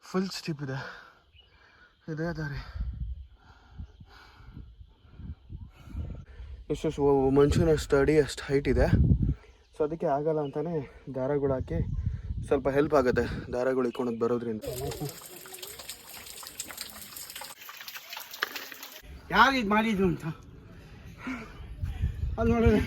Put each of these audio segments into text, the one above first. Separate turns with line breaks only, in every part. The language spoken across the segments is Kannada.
ಫುಲ್ ಸ್ಟಿಪ್ ಇದೆ, ಇದೇ ದಾರಿ. ಎಷ್ಟು ಮನುಷ್ಯನ ಅಷ್ಟು ಅಡಿ ಅಷ್ಟು ಹೈಟ್ ಇದೆ. ಸೊ ಅದಕ್ಕೆ ಆಗಲ್ಲ ಅಂತಲೇ ದಾರಗಳು ಹಾಕಿ ಸ್ವಲ್ಪ ಹೆಲ್ಪ್ ಆಗುತ್ತೆ ದಾರಗಳು ಇಟ್ಕೊಂಡು ಬರೋದ್ರಿಂದ.
ಯಾರು ಇದು ಮಾಡಿದ್ರು ಅಂತ ಅದು ನೋಡಿದ್ರೆ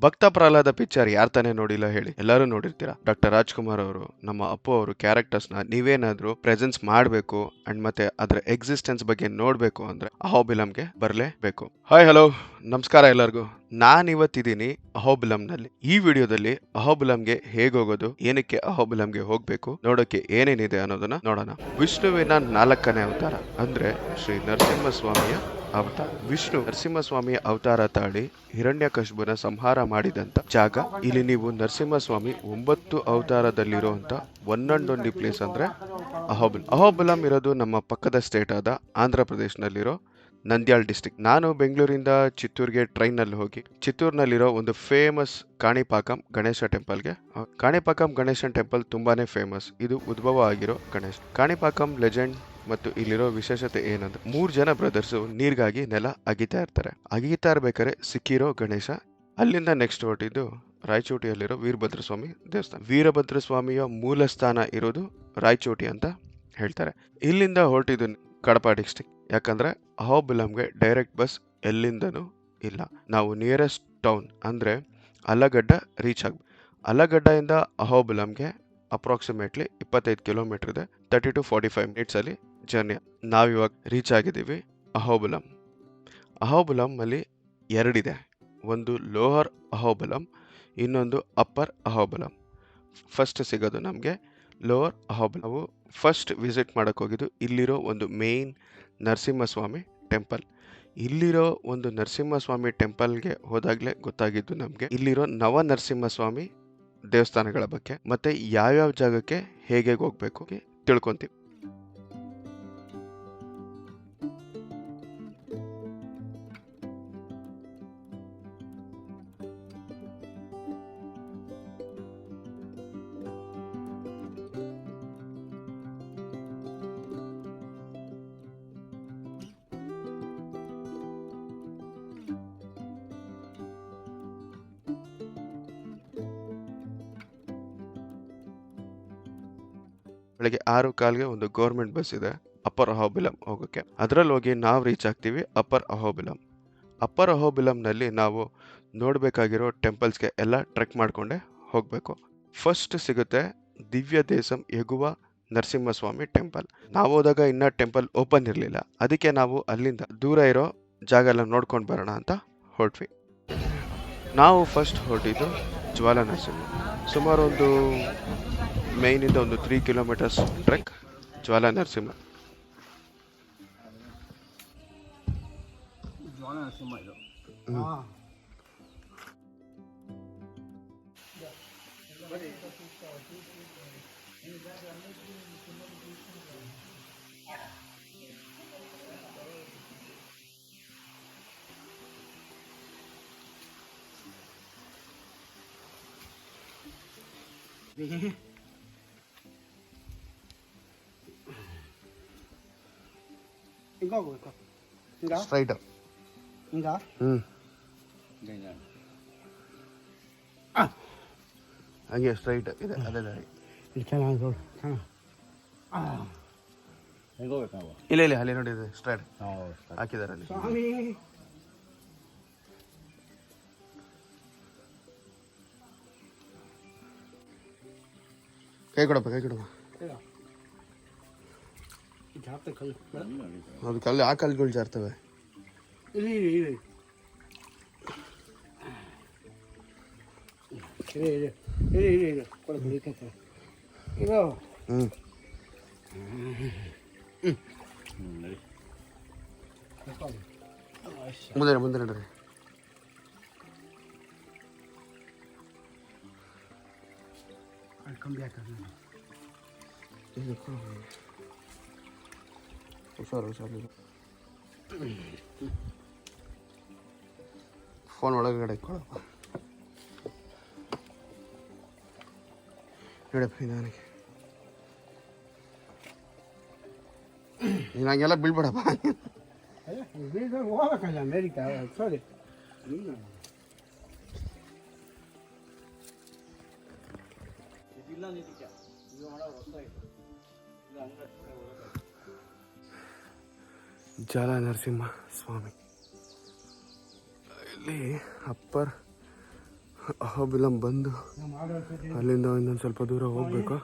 ಭಕ್ತ ಪ್ರಹ್ಲಾದ ಪಿಕ್ಚರ್ ಯಾರು ತಾನೇ ನೋಡಿಲ್ಲ ಹೇಳಿ, ಎಲ್ಲರೂ ನೋಡಿರ್ತೀರಾ. ಡಾಕ್ಟರ್ ರಾಜ್ಕುಮಾರ್ ಅವರು, ನಮ್ಮ ಅಪ್ಪು ಅವರು ಕ್ಯಾರೆಕ್ಟರ್ಸ್ನ ನೀವೇನಾದ್ರೂ ಪ್ರೆಸೆನ್ಸ್ ಮಾಡಬೇಕು ಅಂಡ್ ಮತ್ತೆ ಅದರ ಎಕ್ಸಿಸ್ಟೆನ್ಸ್ ಬಗ್ಗೆ ನೋಡಬೇಕು ಅಂದ್ರೆ ಅಹೋಬಿಲಂಗೆ ಬರಲೇಬೇಕು. ಹಾಯ್ ಹಲೋ ನಮಸ್ಕಾರ ಎಲ್ಲರಿಗೂ. ನಾನಿವತ್ತಿದ್ದೀನಿ ಅಹೋಬಿಲಂನಲ್ಲಿ. ಈ ವಿಡಿಯೋದಲ್ಲಿ ಅಹೋಬಿಲಂಗೆ ಹೇಗೆ ಹೋಗೋದು, ಏನಕ್ಕೆ ಅಹೋಬಿಲಂಗೆ ಹೋಗ್ಬೇಕು, ನೋಡೋಕೆ ಏನೇನಿದೆ ಅನ್ನೋದನ್ನ ನೋಡೋಣ. ವಿಷ್ಣುವಿನ 4ನೇ ಅವತಾರ ಅಂದ್ರೆ ಶ್ರೀ ನರಸಿಂಹಸ್ವಾಮಿಯ ಅವತಾರ. ವಿಷ್ಣು ನರಸಿಂಹಸ್ವಾಮಿಯ ಅವತಾರ ತಾಳಿ ಹಿರಣ್ಯಕಶಿಪುನ ಸಂಹಾರ ಮಾಡಿದಂತ ಜಾಗ. ಇಲ್ಲಿ ನೀವು ನರಸಿಂಹಸ್ವಾಮಿ 9 ಅವತಾರದಲ್ಲಿರುವಂತ ಒನ್ ಅಂಡ್ ಓನ್ಲಿ ಪ್ಲೇಸ್ ಅಂದ್ರೆ ಅಹೋಬಿಲಂ. ಅಹೋಬಿಲಂ ಇರೋದು ನಮ್ಮ ಪಕ್ಕದ ಸ್ಟೇಟ್ ಆದ ಆಂಧ್ರ ಪ್ರದೇಶನಲ್ಲಿರೋ ನಂದ್ಯಾಲ್ ಡಿಸ್ಟ್ರಿಕ್ಟ್. ನಾನು ಬೆಂಗಳೂರಿಂದ ಚಿತ್ತೂರ್ಗೆ ಟ್ರೈನ್ ನಲ್ಲಿ ಹೋಗಿ ಚಿತ್ತೂರ್ನಲ್ಲಿರೋ ಒಂದು ಫೇಮಸ್ ಕಾಣಿಪಾಕಂ ಗಣೇಶ ಟೆಂಪಲ್ಗೆ. ಕಾಣಿಪಾಕಂ ಗಣೇಶನ್ ಟೆಂಪಲ್ ತುಂಬಾನೇ ಫೇಮಸ್. ಇದು ಉದ್ಭವ ಆಗಿರೋ ಗಣೇಶ. ಕಾಣಿಪಾಕಂ ಲೆಜೆಂಡ್ ಮತ್ತು ಇಲ್ಲಿರೋ ವಿಶೇಷತೆ ಏನಂದ್ರೆ 3 ಜನ ಬ್ರದರ್ಸ್ ನೀರ್ಗಾಗಿ ನೆಲ ಅಗಿತಾ ಇರ್ತಾರೆ. ಅಗಿತಾ ಇರ್ಬೇಕಾದ್ರೆ ಸಿಕ್ಕಿರೋ ಗಣೇಶ. ಅಲ್ಲಿಂದ ನೆಕ್ಸ್ಟ್ ಹೊರಟಿದ್ದು ರಾಯಚೋಟಿಯಲ್ಲಿರೋ ವೀರಭದ್ರ ಸ್ವಾಮಿ ದೇವಸ್ಥಾನ. ವೀರಭದ್ರ ಸ್ವಾಮಿಯ ಮೂಲ ಸ್ಥಾನ ಇರೋದು ರಾಯಚೋಟಿ ಅಂತ ಹೇಳ್ತಾರೆ. ಇಲ್ಲಿಂದ ಹೊರಟಿದ್ದು ಕಡಪ ಡಿಸ್ಟ್ರಿಕ್ಟ್. ಯಾಕಂದ್ರೆ ಅಹೋಬಿಲಂಗೆ ಡೈರೆಕ್ಟ್ ಬಸ್ ಎಲ್ಲಿಂದನೂ ಇಲ್ಲ. ನಾವು ನಿಯರೆಸ್ಟ್ ಟೌನ್ ಅಂದ್ರೆ ಅಲಗಡ್ಡ ರೀಚ್ ಆಗ್ಬೇಕು. ಅಲಗಡ್ಡೆಯಿಂದ ಅಹೋಬಿಲಂಗೆ ಅಪ್ರಾಕ್ಸಿಮೇಟ್ಲಿ 25 ಕಿಲೋಮೀಟರ್ ಇದೆ. 30 to 45 ಮಿನಿಟ್ಸ್ ಅಲ್ಲಿ ಜರ್ನಿ. ನಾವಿವಾಗ ರೀಚ್ ಆಗಿದ್ದೀವಿ ಅಹೋಬಿಲಂ. ಅಹೋಬಿಲಂ ಅಲ್ಲಿ 2 ಇದೆ. ಒಂದು ಲೋವರ್ ಅಹೋಬಿಲಂ, ಇನ್ನೊಂದು ಅಪ್ಪರ್ ಅಹೋಬಿಲಂ. ಫಸ್ಟ್ ಸಿಗೋದು ನಮಗೆ ಲೋವರ್ ಅಹೋಬಿಲಂ. ನಾವು ಫಸ್ಟ್ ವಿಸಿಟ್ ಮಾಡಕ್ ಹೋಗಿದ್ದು ಇಲ್ಲಿರೋ ಒಂದು ಮೇನ್ ನರಸಿಂಹಸ್ವಾಮಿ ಟೆಂಪಲ್. ಇಲ್ಲಿರೋ ಒಂದು ನರಸಿಂಹಸ್ವಾಮಿ ಟೆಂಪಲ್ಗೆ ಹೋದಾಗ್ಲೇ ಗೊತ್ತಾಗಿದ್ದು ನಮಗೆ ಇಲ್ಲಿರೋ ನವ ನರಸಿಂಹಸ್ವಾಮಿ ದೇವಸ್ಥಾನಗಳ ಬಗ್ಗೆ ಮತ್ತೆ ಯಾವ್ಯಾವ ಜಾಗಕ್ಕೆ ಹೇಗೆ ಹೋಗ್ಬೇಕು ತಿಳ್ಕೊಂತೀವಿ. ಬೆಳಗ್ಗೆ 6:15ಗೆ ಒಂದು ಗೌರ್ಮೆಂಟ್ ಬಸ್ ಇದೆ ಅಪ್ಪರ್ ಅಹೋಬಿಲಂ ಹೋಗೋಕ್ಕೆ. ಅದರಲ್ಲಿ ಹೋಗಿ ನಾವು ರೀಚ್ ಆಗ್ತೀವಿ ಅಪ್ಪರ್ ಅಹೋಬಿಲಂ. ಅಪ್ಪರ್ ಅಹೋಬಿಲಂನಲ್ಲಿ ನಾವು ನೋಡಬೇಕಾಗಿರೋ ಟೆಂಪಲ್ಸ್ಗೆ ಎಲ್ಲ ಟ್ರೆಕ್ ಮಾಡ್ಕೊಂಡೆ ಹೋಗಬೇಕು. ಫಸ್ಟ್ ಸಿಗುತ್ತೆ ದಿವ್ಯ ದೇಸಂ ಎಗುವ ನರಸಿಂಹಸ್ವಾಮಿ ಟೆಂಪಲ್. ನಾವು ಹೋದಾಗ ಇನ್ನ ಟೆಂಪಲ್ ಓಪನ್ ಇರಲಿಲ್ಲ. ಅದಕ್ಕೆ ನಾವು ಅಲ್ಲಿಂದ ದೂರ ಇರೋ ಜಾಗ ಎಲ್ಲ ನೋಡ್ಕೊಂಡು ಬರೋಣ ಅಂತ ಹೊರಟ್ವಿ. ನಾವು ಫಸ್ಟ್ ಹೊರಟಿದ್ದು ಜ್ವಾಲ ನರಸಿಂಹ. ಸುಮಾರು ಒಂದು ಮೇಯ್ನಿಂದ ಒಂದು 3 ಕಿಲೋಮೀಟರ್ಸ್ ಟ್ರೆಕ್ ಜ್ವಾಲ ನರಸಿಂಹ.
ಹಿಂಗ ಹೋಗ್ಬೇಕು. ಹಿಂಗ
ಸ್ಟ್ರೈಟ್
ಹಿಂಗ
ಹಂಗೆ ಸ್ಟ್ರೈಟ್ ಇದೆ ಅದೇ ದಾರಿ.
ಚೆನ್ನಾಗಿ
ಇಲ್ಲ ಇಲ್ಲ ಅಲ್ಲಿ ನೋಡಿದೆ ಸ್ಟ್ರೈಟ್ ಹಾಕಿದ್ದಾರೆ ಅಲ್ಲಿ.
ಸ್ವಾಮಿ
ಕೈ ಕೊಡಪ್ಪ ಕೈ ಕೊಡಪ್ಪ. ಅದು ಕಲ್ಲು ಆ ಕಲ್ಲುಗಳು ಜಾರ್ತವೆ.
ಇಲ್ಲಿ ಇಲ್ಲಿ ಇಲ್ಲಿ ಇಲ್ಲಿ ಇಲ್ಲಿ ಇಲ್ಲಿ ಇಲ್ಲಿ ಕೊಡಬೇಕು ಇದು
ಮುಂದೆ ಮುಂದೆ ನಡ್ರಿ.
ಕಂಬಿ ಹಾಕೋದು
ಹುಷಾರು ಹುಷಾರು. ಫೋನ್ ಒಳಗಡೆ ಕೊಡಪ್ಪ. ಹೇಳಪ್ಪ ನನಗೆ ನೀನು ಹಂಗೆಲ್ಲ ಬೀಳ್ಬೇಡಪ್ಪ.
ಬೀಳ್ದು ಹೋಗ್ಬೇಕಲ್ಲ ಅಮೇರಿಕಾ ಸಾರಿ.
ಜಾಲ ನರಸಿಂಹ ಸ್ವಾಮಿ ಇಲ್ಲಿ ಅಪ್ಪರ್ ಅಹೋಬಿಲಂ ಬಂದು ಅಲ್ಲಿಂದ ಇನ್ನೊಂದು ಸ್ವಲ್ಪ ದೂರ ಹೋಗ್ಬೇಕು.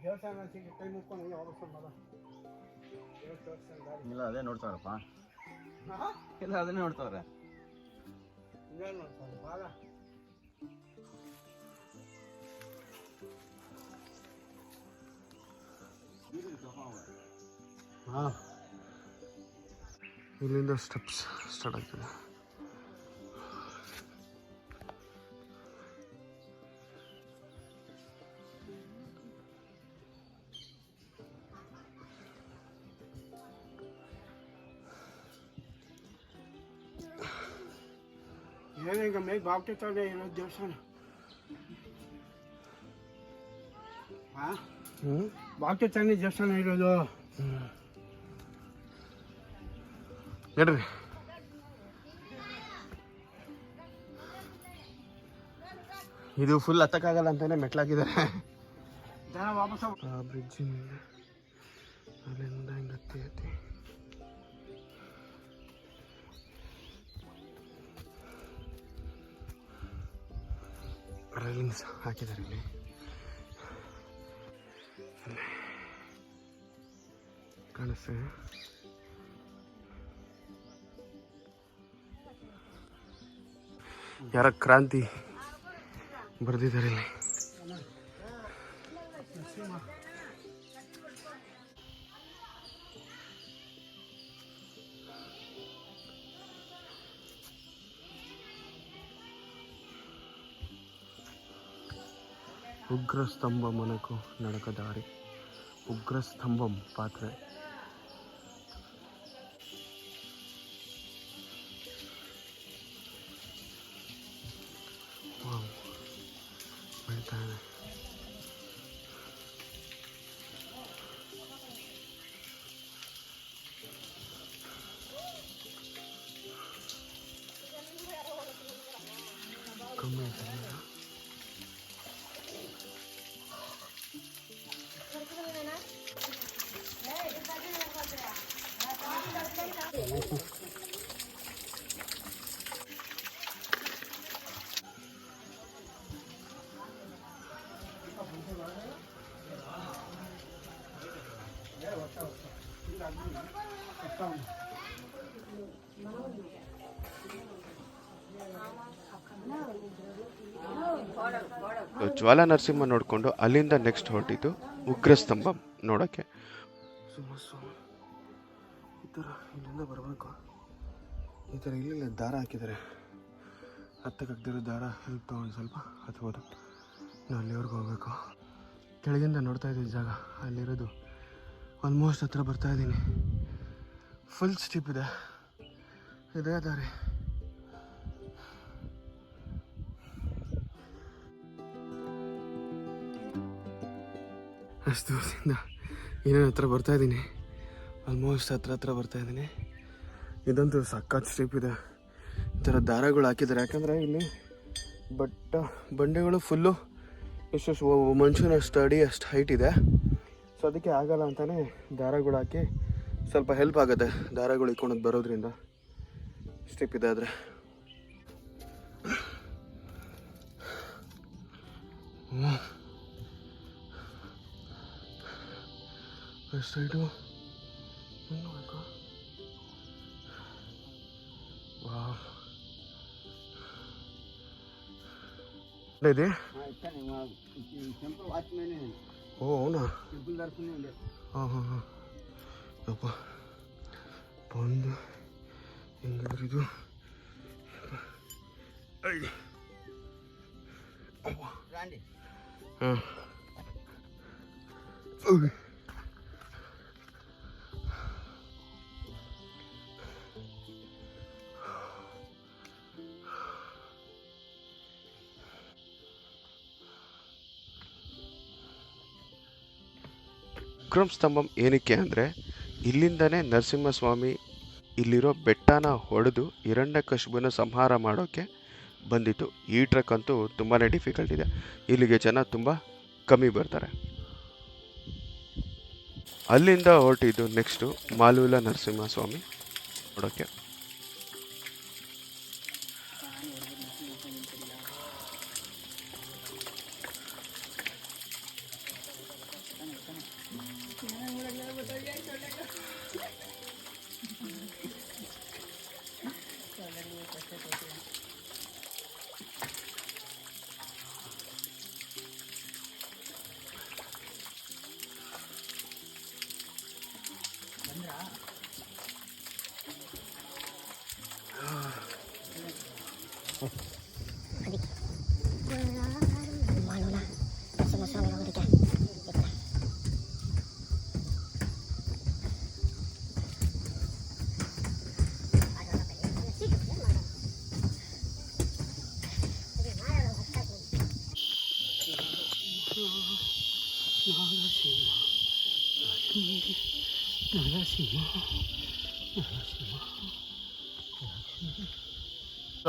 ದೇವಸ್ಥಾನ ಕೈ ಮುಕ್ಕೊಂಡು
ಇಲ್ಲ ಅದೇ ನೋಡ್ತಾರಪ್ಪ, ಇಲ್ಲ ಅದನ್ನೇ ನೋಡ್ತಾವ್ರೆ.
ಹಾಂ, ಇಲ್ಲಿಂದ ಸ್ಟೆಪ್ಸ್ ಸ್ಟಾರ್ಟ್ ಆಗ್ತದೆ.
ಏನೀಗ ಮೇಲ್ ಬಾಗ್ತಿರ್ತಾವೆ ಇರೋದು ದೇವಸ್ಥಾನ. ಹಾಂ, ಬಾಗ್ತಿರ್ತಾನೆ ದೇವಸ್ಥಾನ ಇರೋದು.
ಹೇಳ್ರಿ, ಇದು ಫುಲ್ ಹತ್ತಕ್ಕಾಗಲ್ಲ ಅಂತಾನೆ ಮೆಟ್ಲಾಕಿದ್ದಾರೆ.
ಜನ ವಾಪಸ್
ಆ ಬ್ರಿಡ್ಜಿನಿಂದ ಅಲ್ಲಿಂದ ಹಿಂಗೆ ಹತ್ತಿ ಹತ್ತಿ ರೈಲಿಂಗ್ಸ್ ಹಾಕಿದ್ದಾರೆ ಇಲ್ಲಿ. ಕಾಣಿಸ್ತದೆ ಯಾರ ಕ್ರಾಂತಿ ಬರೆದಿದ್ದಾರೆ ಇಲ್ಲಿ. ಉಗ್ರ ಸ್ತಂಭ ಮನಕು ನಡಕದಾರಿ, ಉಗ್ರ ಸ್ತಂಭಂ ಪಾತ್ರೆ. ಬೆಳ್ತಾ ಇದೆ. ಕಮ್ಮಿ ಆಯ್ತಲ್ಲ. ಜ್ವಾಲಾ ನರಸಿಂಹ ನೋಡಿಕೊಂಡು ಅಲ್ಲಿಂದ ನೆಕ್ಸ್ಟ್ ಹೊರಟಿದ್ದು ಉಗ್ರ ಸ್ತಂಭ ನೋಡೋಕ್ಕೆ. ಈ ಥರ ಇಲ್ಲಿಂದ ಬರಬೇಕು. ಈ ಥರ ಇಲ್ಲಿಲ್ಲ ದಾರ ಹಾಕಿದ್ದಾರೆ. ಹತ್ತಕ್ಕಾಗ್ದಿರೋ ದಾರ ಹೆಲ್ಪ್ ತೊಗೊಂಡು ಸ್ವಲ್ಪ ಹತ್ಬೋದು. ನಾವು ಅಲ್ಲಿವರೆಗೂ ಹೋಗ್ಬೇಕು. ಕೆಳಗಿಂದ ನೋಡ್ತಾ ಇದ್ದೀವಿ ಜಾಗ, ಅಲ್ಲಿರೋದು ಆಲ್ಮೋಸ್ಟ್ ಹತ್ರ ಬರ್ತಾ ಇದ್ದೀನಿ. ಫುಲ್ ಸ್ಟಿಪ್ ಇದೆ, ಇದೇ ದಾರಿ. ಅಷ್ಟು ದೂರದಿಂದ ಇನ್ನೇನು ಹತ್ರ ಬರ್ತಾಯಿದ್ದೀನಿ. ಆಲ್ಮೋಸ್ಟ್ ಹತ್ರ ಬರ್ತಾಯಿದ್ದೀನಿ. ಇದಂತೂ ಸಖತ್ ಸ್ಟೆಪ್ ಇದೆ. ಈ ಥರ ದಾರಗಳು ಹಾಕಿದ್ದಾರೆ, ಯಾಕಂದರೆ ಇಲ್ಲಿ ಬಂಡೆಗಳು ಫುಲ್ಲು ಎಷ್ಟು ಮನುಷ್ಯನಷ್ಟು ಅಡಿ ಅಷ್ಟು ಹೈಟ್ ಇದೆ. ಸೊ ಅದಕ್ಕೆ ಆಗಲ್ಲ ಅಂತಲೇ ದಾರಗಳು ಹಾಕಿ ಸ್ವಲ್ಪ ಹೆಲ್ಪ್ ಆಗುತ್ತೆ. ದಾರಗಳು ಇಟ್ಕೊಂಡು ಬರೋದ್ರಿಂದ ಸ್ಟೆಪ್ ಇದೆ. ಆದರೆ ಸೈಡು ಇದೆ. ಓ అవునా? ಅಪ್ಪ ಬಂದು ಹೆಂಗಾದ್ರೆ ಇದು ಹಾಂ ವಿಕ್ರಮ್ ಸ್ತಂಭಂ ಏನಕ್ಕೆ ಅಂದರೆ ಇಲ್ಲಿಂದನೇ ನರಸಿಂಹಸ್ವಾಮಿ ಇಲ್ಲಿರೋ ಬೆಟ್ಟನ ಹೊಡೆದು ಹಿರಣ್ಯಕಶಿಪುನ ಸಂಹಾರ ಮಾಡೋಕ್ಕೆ ಬಂದಿತ್ತು. ಈ ಟ್ರೆಕ್ ಅಂತೂ ತುಂಬಾ ಡಿಫಿಕಲ್ಟ್ ಇದೆ. ಇಲ್ಲಿಗೆ ಜನ ತುಂಬ ಕಮ್ಮಿ ಬರ್ತಾರೆ. ಅಲ್ಲಿಂದ ಹೊರಟಿದ್ದು ನೆಕ್ಸ್ಟು ಮಾಲೂಲ ನರಸಿಂಹಸ್ವಾಮಿ ನೋಡೋಕ್ಕೆ.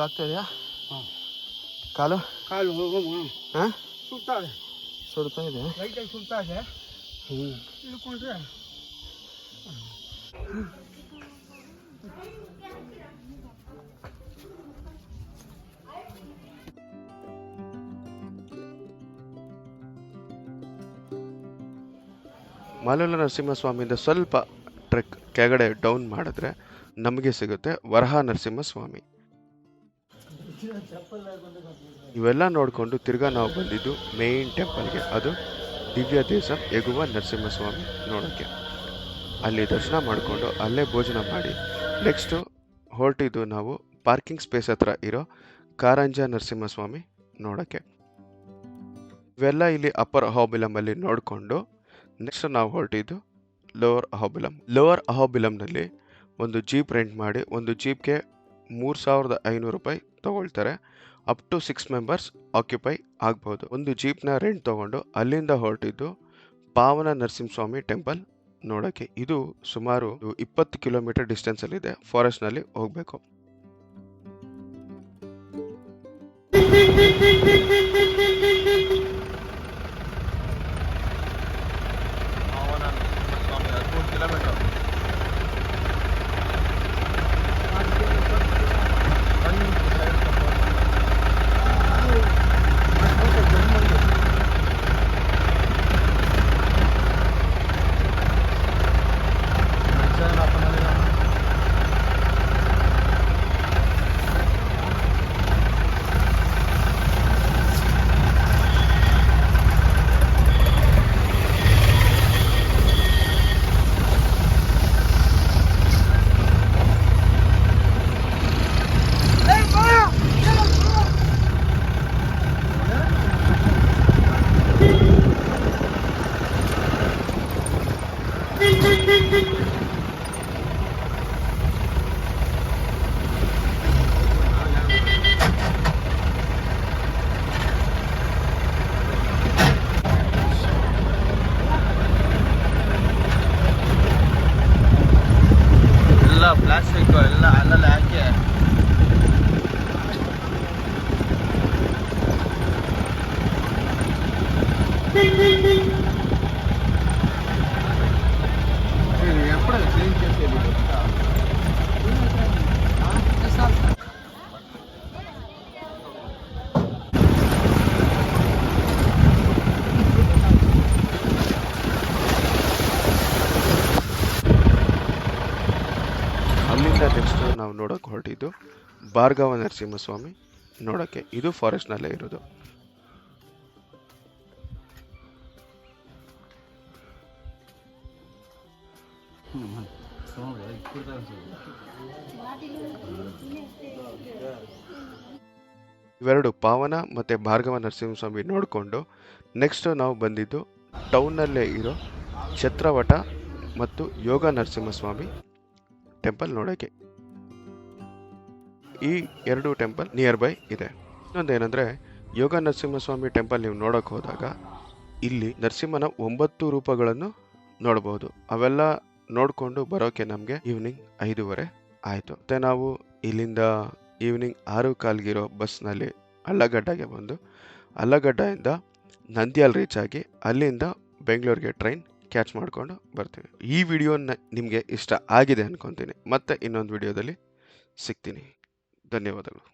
ಆಗ್ತಾ ಇದೆಯಾ ಕಾಲು?
ಕಾಲು
ಹಾಂ
ಸುಡ್ತಾ ಇದೆ,
ಸುಡ್ತಾ ಇದೆ.
ಲೈಟಾಗಿ ಸುಡ್ತಾ ಇದೆ. ಇಳ್ಕೊಂಡ್ರೆ
ಮಾಲೂಲ ನರಸಿಂಹಸ್ವಾಮಿಯಿಂದ ಸ್ವಲ್ಪ ಟ್ರೆಕ್ ಕೆಳಗಡೆ ಡೌನ್ ಮಾಡಿದ್ರೆ ನಮಗೆ ಸಿಗುತ್ತೆ ವರಹ ನರಸಿಂಹಸ್ವಾಮಿ. ಇವೆಲ್ಲ ನೋಡಿಕೊಂಡು ತಿರ್ಗಾ ನಾವು ಬಂದಿದ್ದು ಮೇನ್ ಟೆಂಪಲ್ಗೆ, ಅದು ದಿವ್ಯ ದೇಸಂ ಎಗುವ ನರಸಿಂಹಸ್ವಾಮಿ ನೋಡೋಕ್ಕೆ. ಅಲ್ಲಿ ದರ್ಶನ ಮಾಡಿಕೊಂಡು ಅಲ್ಲೇ ಭೋಜನ ಮಾಡಿ ನೆಕ್ಸ್ಟು ಹೊರಟಿದ್ದು ನಾವು ಪಾರ್ಕಿಂಗ್ ಸ್ಪೇಸ್ ಹತ್ರ ಇರೋ ಕಾರಂಜ ನರಸಿಂಹಸ್ವಾಮಿ ನೋಡೋಕ್ಕೆ. ಇವೆಲ್ಲ ಇಲ್ಲಿ ಅಪ್ಪರ್ ಅಹೋಬಿಲಮಲ್ಲಿ ನೋಡಿಕೊಂಡು ನೆಕ್ಸ್ಟ್ ನಾವು ಹೊರಟಿದ್ದು ಲೋವರ್ ಅಹೋಬಿಲಮ್. ಲೋವರ್ ಅಹೋಬಿಲಮ್ನಲ್ಲಿ ಒಂದು ಜೀಪ್ ರೆಂಟ್ ಮಾಡಿ, ಒಂದು ಜೀಪ್ಗೆ 3,500 ರೂಪಾಯಿ ತೊಗೊಳ್ತಾರೆ. ಅಪ್ ಟು 6 ಮೆಂಬರ್ಸ್ ಆಕ್ಯುಪೈ ಆಗ್ಬೋದು. ಒಂದು ಜೀಪ್ನ ರೆಂಟ್ ತೊಗೊಂಡು ಅಲ್ಲಿಂದ ಹೊರಟಿದ್ದು ಪಾವನ ನರಸಿಂಹಸ್ವಾಮಿ ಟೆಂಪಲ್ ನೋಡೋಕ್ಕೆ. ಇದು ಸುಮಾರು 20 ಕಿಲೋಮೀಟರ್ ಡಿಸ್ಟೆನ್ಸಲ್ಲಿದೆ, ಫಾರೆಸ್ಟ್ನಲ್ಲಿ ಹೋಗಬೇಕು.
ಸ್ವಾಮಿ 13 ಕಿಲೋಮೀಟರ್. ಪ್ಲಾಸ್ಟಿಕ್ ಎಲ್ಲ ಅಲ್ಲಲ್ಲಿ ಹಾಕಿ ఎప్పుడు క్లీన్ చేసేది.
ಅಲ್ಲಿಂದ ನೆಕ್ಸ್ಟ್ ನಾವು ನೋಡೋಕೆ ಹೊರಟಿದ್ದು ಭಾರ್ಗವ ನರಸಿಂಹಸ್ವಾಮಿ ನೋಡೋಕ್ಕೆ. ಇದು ಫಾರೆಸ್ಟ್ನಲ್ಲೇ ಇರೋದು. ಇವೆರಡು ಪಾವನ ಮತ್ತು ಭಾರ್ಗವ ನರಸಿಂಹಸ್ವಾಮಿ ನೋಡಿಕೊಂಡು ನೆಕ್ಸ್ಟ್ ನಾವು ಬಂದಿದ್ದು ಟೌನ್ನಲ್ಲೇ ಇರೋ ಛತ್ರವಟ ಮತ್ತು ಯೋಗ ನರಸಿಂಹಸ್ವಾಮಿ ಟೆಂಪಲ್ ನೋಡೋಕ್ಕೆ. ಈ ಎರಡು ಟೆಂಪಲ್ ನಿಯರ್ ಬೈ ಇದೆ. ಇನ್ನೊಂದೇನೆಂದರೆ ಯೋಗ ನರಸಿಂಹಸ್ವಾಮಿ ಟೆಂಪಲ್ ನೀವು ನೋಡೋಕೆ ಹೋದಾಗ ಇಲ್ಲಿ ನರಸಿಂಹನ 9 ರೂಪಗಳನ್ನು ನೋಡ್ಬೋದು. ಅವೆಲ್ಲ ನೋಡಿಕೊಂಡು ಬರೋಕೆ ನಮಗೆ ಈವ್ನಿಂಗ್ 5:30 ಆಯಿತು. ಮತ್ತು ನಾವು ಇಲ್ಲಿಂದ ಈವ್ನಿಂಗ್ 6:15 ಬಸ್ನಲ್ಲಿ ಅಲ್ಲಗಡ್ಡಗೆ ಬಂದು ಅಲ್ಲಗಡ್ಡೆಯಿಂದ ನಂದ್ಯಾಲ್ ರೀಚ್ ಆಗಿ ಅಲ್ಲಿಂದ ಬೆಂಗಳೂರಿಗೆ ಟ್ರೈನ್ ಕ್ಯಾಚ್ ಮಾಡ್ಕೊಂಡು ಬರ್ತೀವಿ. ಈ ವಿಡಿಯೋ ನಿಮಗೆ ಇಷ್ಟ ಆಗಿದೆ ಅನ್ಕೊತೀನಿ. ಮತ್ತೆ ಇನ್ನೊಂದು ವಿಡಿಯೋದಲ್ಲಿ ಸಿಗ್ತೀನಿ. ಧನ್ಯವಾದಗಳು.